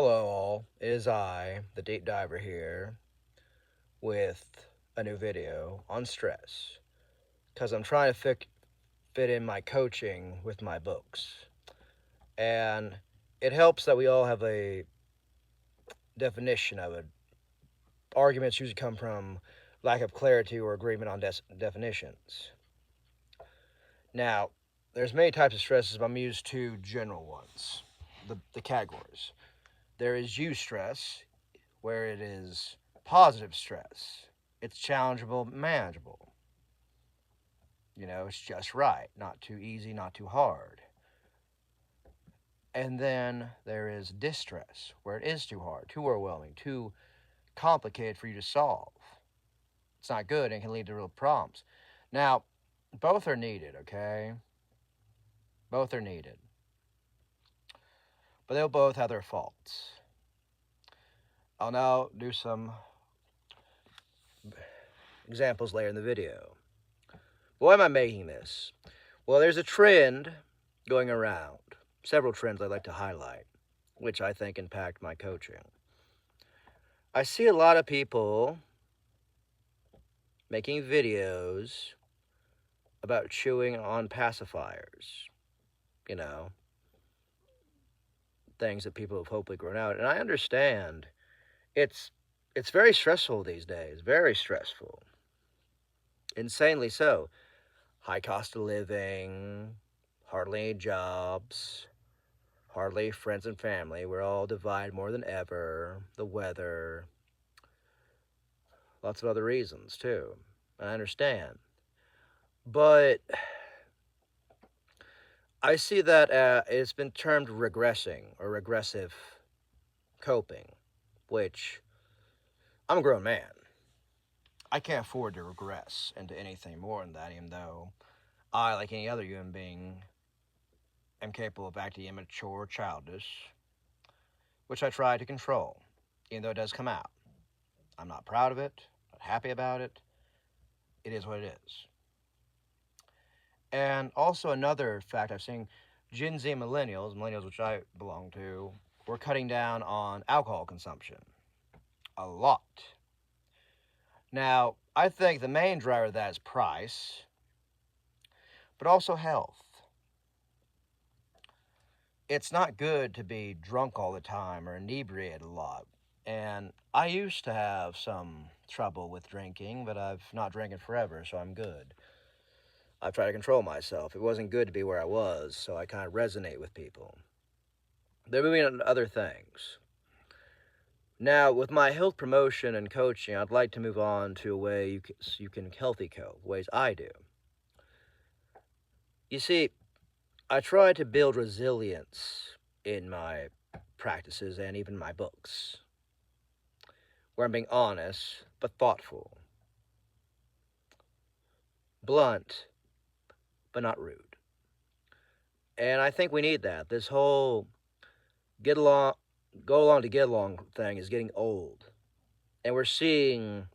Hello, all. It is I, the deep diver here, with a new video on stress. Because I'm trying to fit in my coaching with my books. And it helps that we all have a definition of it. Arguments usually come from lack of clarity or agreement on definitions. Now, there's many types of stresses, but I'm going to use two general ones, the categories. There is eustress, where it is positive stress. It's challengeable, manageable. It's just right. Not too easy, not too hard. And then there is distress, where it is too hard, too overwhelming, too complicated for you to solve. It's not good and can lead to real problems. Now, both are needed, okay? Both are needed. But they'll both have their faults. I'll now do some examples later in the video. Why am I making this? Well, there's a trend going around, several trends I'd like to highlight, which I think impact my coaching. I see a lot of people making videos about chewing on pacifiers, you know, things that people have hopefully grown out. And I understand it's very stressful these days, very stressful. Insanely so. High cost of living, hardly any jobs, hardly friends and family. We're all divided more than ever. The weather, lots of other reasons too. I understand. But I see that it's been termed regressing or regressive coping, which I'm a grown man. I can't afford to regress into anything more than that, even though I, like any other human being, am capable of acting immature or childish, which I try to control, even though it does come out. I'm not proud of it, not happy about it. It is what it is. And also another fact I've seen, Gen Z millennials which I belong to, were cutting down on alcohol consumption. A lot. Now, I think the main driver of that is price, but also health. It's not good to be drunk all the time or inebriated a lot. And I used to have some trouble with drinking, but I've not drank in forever, so I'm good. I've tried to control myself. It wasn't good to be where I was, so I kind of resonate with people. They're moving on to other things. Now, with my health promotion and coaching, I'd like to move on to a way you can healthy cope, ways I do. You see, I try to build resilience in my practices and even my books, where I'm being honest but thoughtful, blunt but not rude. And I think we need that. This whole get along, go along to get along thing is getting old. And we're seeing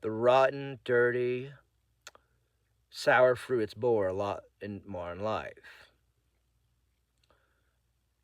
the rotten, dirty, sour fruit it's bore a lot in modern life.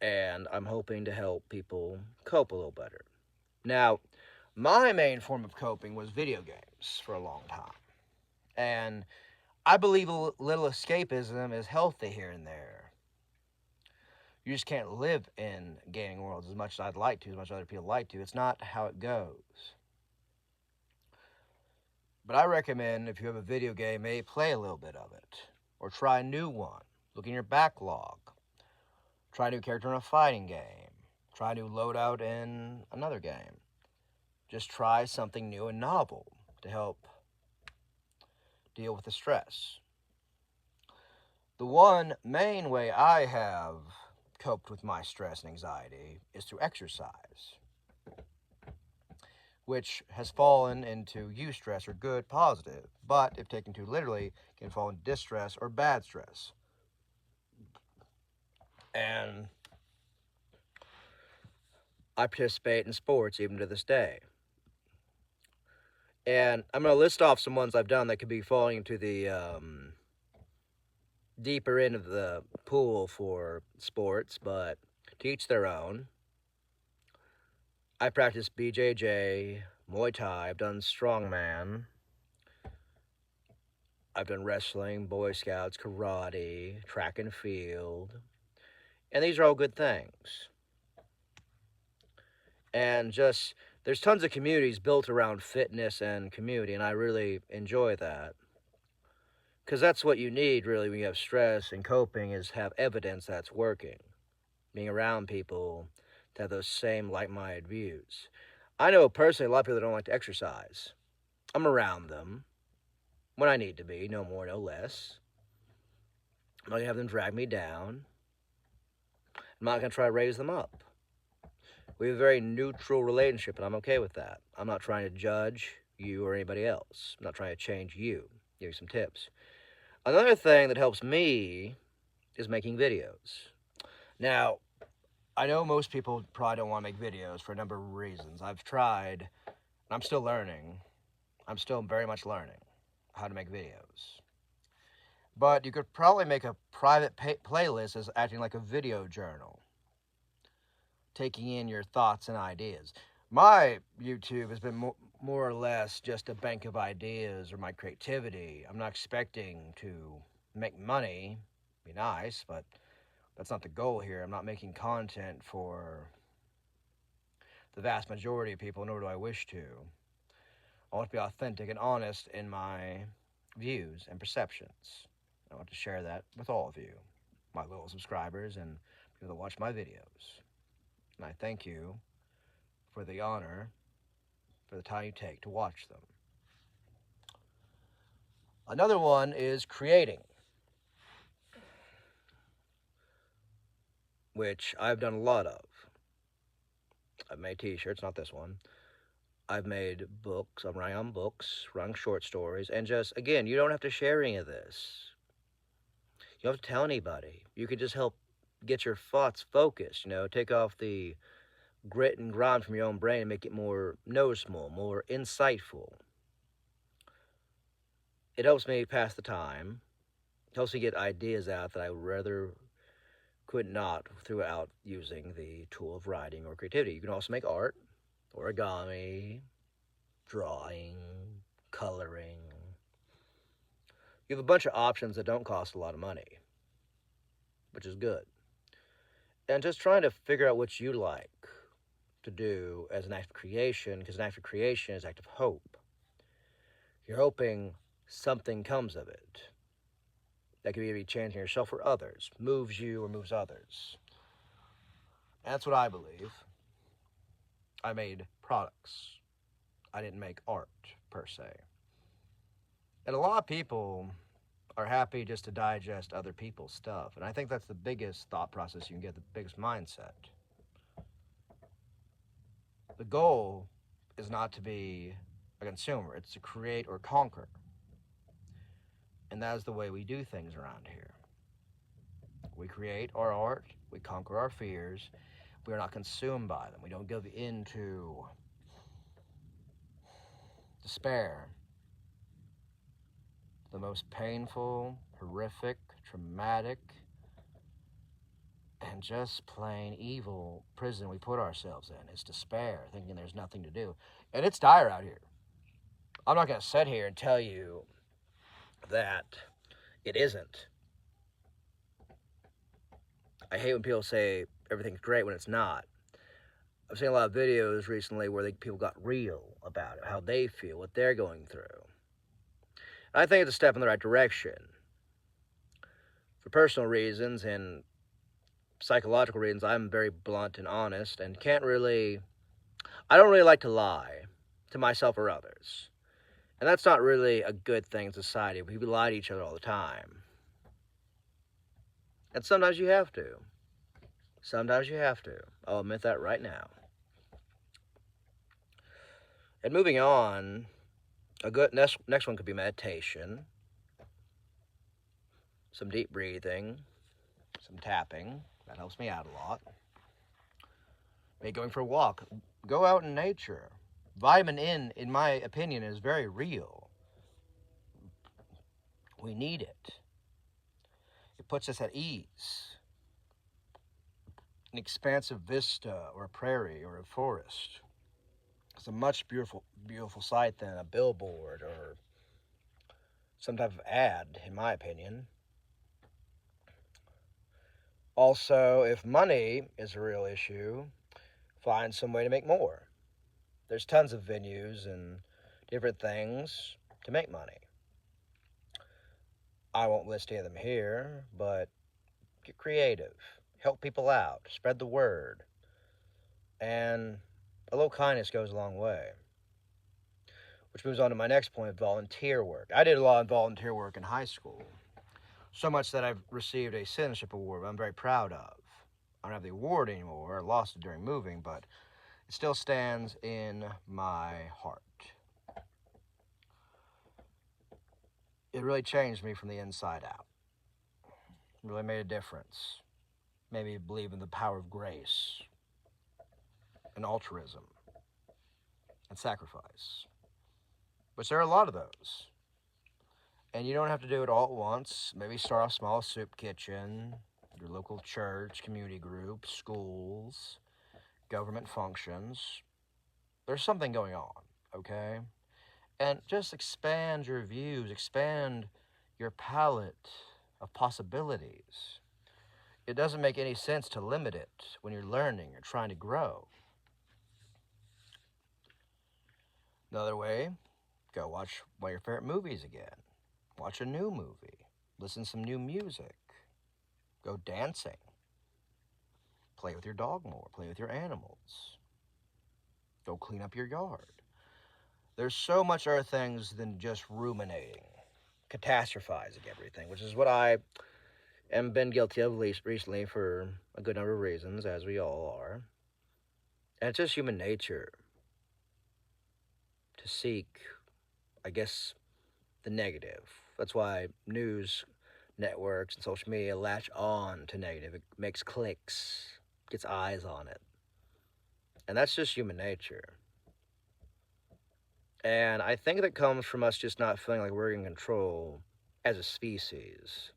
And I'm hoping to help people cope a little better. Now, my main form of coping was video games for a long time. And I believe a little escapism is healthy here and there. You just can't live in gaming worlds as much as I'd like to, as much as other people like to. It's not how it goes. But I recommend if you have a video game, maybe play a little bit of it. Or try a new one. Look in your backlog. Try a new character in a fighting game. Try a new loadout in another game. Just try something new and novel to help deal with the stress. The one main way I have coped with my stress and anxiety is through exercise, which has fallen into eustress or good, positive, but if taken too literally, can fall into distress or bad stress. And I participate in sports even to this day. And I'm going to list off some ones I've done that could be falling into the deeper end of the pool for sports, but to each their own. I practice BJJ, Muay Thai, I've done strongman, I've done wrestling, Boy Scouts, karate, track and field, and these are all good things. And just, there's tons of communities built around fitness and community, and I really enjoy that. Because that's what you need, really, when you have stress and coping, is have evidence that's working. Being around people to have those same like-minded views. I know personally a lot of people that don't like to exercise. I'm around them when I need to be, no more, no less. I'm not going to have them drag me down. I'm not going to try to raise them up. We have a very neutral relationship, and I'm okay with that. I'm not trying to judge you or anybody else. I'm not trying to change you. Give you some tips. Another thing that helps me is making videos. Now, I know most people probably don't want to make videos for a number of reasons. I've tried, and I'm still learning. I'm still very much learning how to make videos. But you could probably make a private playlist as acting like a video journal, taking in your thoughts and ideas. My YouTube has been more or less just a bank of ideas or my creativity. I'm not expecting to make money. Be nice, but that's not the goal here. I'm not making content for the vast majority of people, nor do I wish to. I want to be authentic and honest in my views and perceptions. I want to share that with all of you, my loyal subscribers and people that watch my videos. And I thank you for the honor, for the time you take to watch them. Another one is creating, which I've done a lot of. I've made t-shirts, not this one. I've made books. I'm writing on books, writing short stories, and just, again, you don't have to share any of this. You don't have to tell anybody. You can just help get your thoughts focused, take off the grit and grind from your own brain and make it more noticeable, more insightful. It helps me pass the time. It helps me get ideas out that I rather could not without using the tool of writing or creativity. You can also make art, origami, drawing, coloring. You have a bunch of options that don't cost a lot of money, which is good. And just trying to figure out what you like to do as an act of creation, because an act of creation is an act of hope. You're hoping something comes of it. That could be changing yourself or others, moves you or moves others. And that's what I believe. I made products. I didn't make art, per se. And a lot of people are happy just to digest other people's stuff. And I think that's the biggest thought process you can get, the biggest mindset. The goal is not to be a consumer. It's to create or conquer. And that is the way we do things around here. We create our art. We conquer our fears. We are not consumed by them. We don't give into despair. The most painful, horrific, traumatic, and just plain evil prison we put ourselves in is despair, thinking there's nothing to do. And it's dire out here. I'm not going to sit here and tell you that it isn't. I hate when people say everything's great when it's not. I've seen a lot of videos recently where people got real about it, how they feel, what they're going through. And I think it's a step in the right direction. For personal reasons and psychological reasons, I'm very blunt and honest and I don't really like to lie to myself or others. And that's not really a good thing in society. We lie to each other all the time. And sometimes you have to. Sometimes you have to. I'll admit that right now. And moving on, a good next one could be meditation, some deep breathing, some tapping. That helps me out a lot. Maybe going for a walk. Go out in nature. Vitamin N, in my opinion, is very real. We need it. It puts us at ease. An expansive vista or a prairie or a forest. It's a much beautiful sight than a billboard or some type of ad, in my opinion. Also, if money is a real issue, find some way to make more. There's tons of venues and different things to make money. I won't list any of them here, but get creative, help people out, spread the word, and a little kindness goes a long way. Which moves on to my next point, volunteer work. I did a lot of volunteer work in high school, so much that I've received a citizenship award I'm very proud of. I don't have the award anymore, I lost it during moving, but it still stands in my heart. It really changed me from the inside out. It really made a difference. Made me believe in the power of grace and altruism and sacrifice. Which there are a lot of those. And you don't have to do it all at once. Maybe start off small, soup kitchen, your local church, community group, schools, government functions. There's something going on, okay? And just expand your views, expand your palette of possibilities. It doesn't make any sense to limit it when you're learning or trying to grow. Another way, go watch one of your favorite movies again. Watch a new movie. Listen to some new music. Go dancing. Play with your dog more. Play with your animals. Go clean up your yard. There's so much other things than just ruminating, catastrophizing everything, which is what I am been guilty of recently for a good number of reasons, as we all are. And it's just human nature to seek, I guess, the negative. That's why news networks and social media latch on to negative. It makes clicks, gets eyes on it. And that's just human nature. And I think that comes from us just not feeling like we're in control as a species.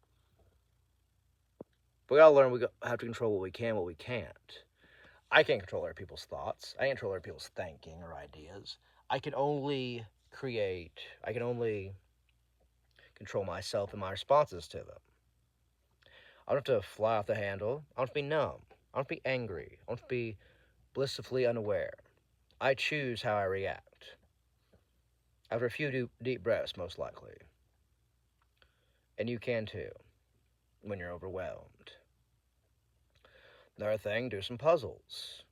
But we gotta learn we have to control what we can, what we can't. I can't control other people's thoughts. I can't control other people's thinking or ideas. I can only create, I can only control myself and my responses to them. I don't have to fly off the handle. I don't have to be numb. I don't have to be angry. I don't have to be blissfully unaware. I choose how I react. After a few deep breaths, most likely. And you can too, when you're overwhelmed. Another thing, do some puzzles.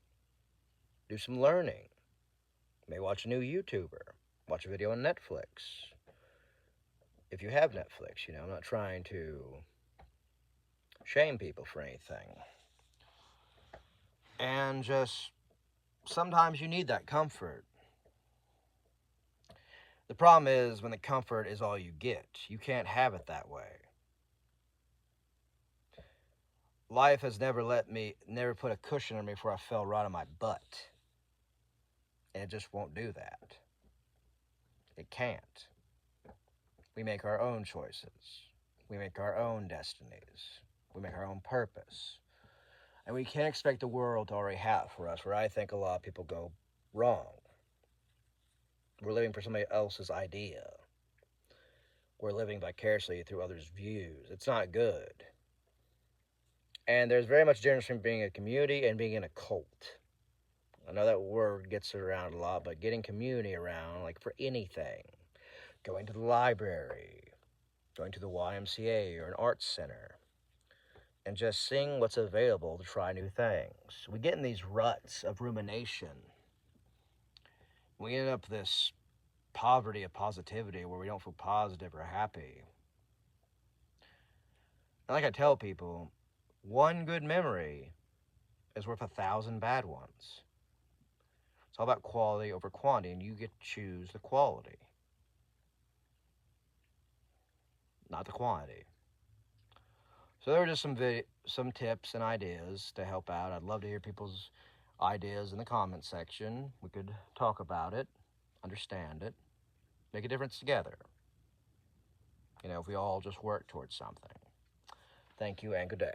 Do some learning. Maybe watch a new YouTuber. Watch a video on Netflix. If you have Netflix, I'm not trying to shame people for anything. And just sometimes you need that comfort. The problem is when the comfort is all you get. You can't have it that way. Life has never put a cushion on me before I fell right on my butt. And it just won't do that. It can't. We make our own choices. We make our own destinies. We make our own purpose. And we can't expect the world to already have for us, where I think a lot of people go wrong. We're living for somebody else's idea. We're living vicariously through others' views. It's not good. And there's very much difference between being a community and being in a cult. I know that word gets around a lot, but getting community around, like for anything, going to the library, going to the YMCA or an arts center, and just seeing what's available to try new things. We get in these ruts of rumination. We end up this poverty of positivity where we don't feel positive or happy. And like I tell people, one good memory is worth 1,000 bad ones. It's all about quality over quantity, and you get to choose the quality, not the quantity. So there are just some tips and ideas to help out. I'd love to hear people's ideas in the comment section. We could talk about it, understand it, make a difference together. If we all just work towards something. Thank you and good day.